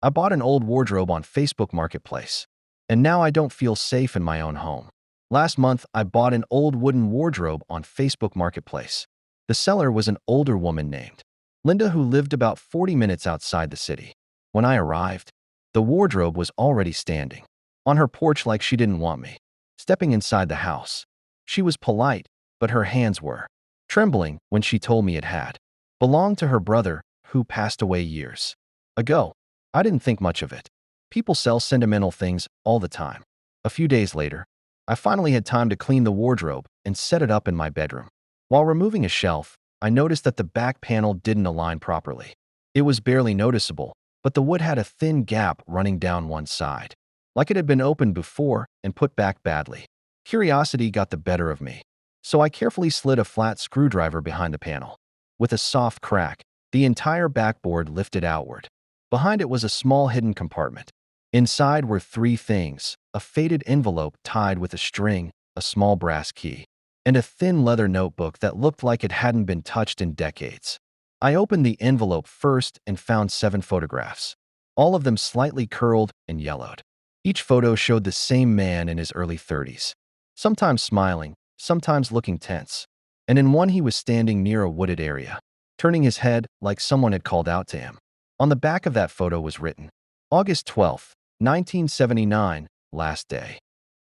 I bought an old wardrobe on Facebook Marketplace, and now I don't feel safe in my own home. Last month, I bought an old wooden wardrobe on Facebook Marketplace. The seller was an older woman named Linda who lived about 40 minutes outside the city. When I arrived, the wardrobe was already standing on her porch like she didn't want me. Stepping inside the house, she was polite, but her hands were trembling when she told me it had belonged to her brother who passed away years ago. I didn't think much of it. People sell sentimental things all the time. A few days later, I finally had time to clean the wardrobe and set it up in my bedroom. While removing a shelf, I noticed that the back panel didn't align properly. It was barely noticeable, but the wood had a thin gap running down one side, like it had been opened before and put back badly. Curiosity got the better of me, so I carefully slid a flat screwdriver behind the panel. With a soft crack, the entire backboard lifted outward. Behind it was a small hidden compartment. Inside were three things: a faded envelope tied with a string, a small brass key, and a thin leather notebook that looked like it hadn't been touched in decades. I opened the envelope first and found 7 photographs, all of them slightly curled and yellowed. Each photo showed the same man in his early 30s, sometimes smiling, sometimes looking tense. And in one he was standing near a wooded area, turning his head like someone had called out to him. On the back of that photo was written, August 12, 1979, last day.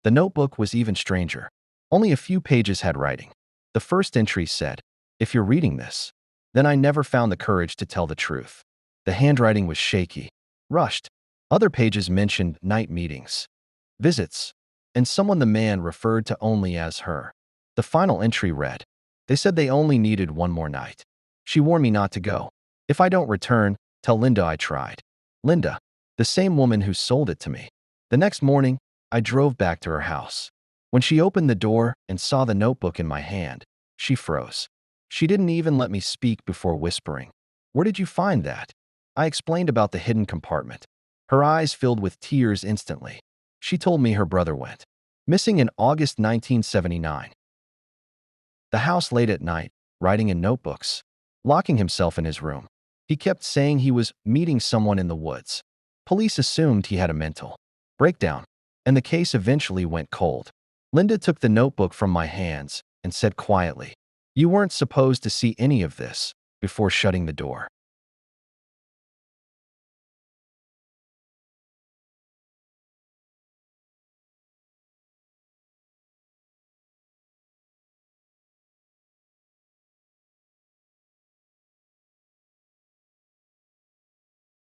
The notebook was even stranger. Only a few pages had writing. The first entry said, "If you're reading this, then I never found the courage to tell the truth." The handwriting was shaky, rushed. Other pages mentioned night meetings, visits, and someone the man referred to only as her. The final entry read, "They said they only needed one more night. She warned me not to go. If I don't return, tell Linda I tried." Linda, the same woman who sold it to me. The next morning, I drove back to her house. When she opened the door and saw the notebook in my hand, she froze. She didn't even let me speak before whispering, "Where did you find that?" I explained about the hidden compartment. Her eyes filled with tears instantly. She told me her brother went missing in August 1979. The house late at night, writing in notebooks, locking himself in his room. He kept saying he was meeting someone in the woods. Police assumed he had a mental breakdown, and the case eventually went cold. Linda took the notebook from my hands and said quietly, "You weren't supposed to see any of this," before shutting the door.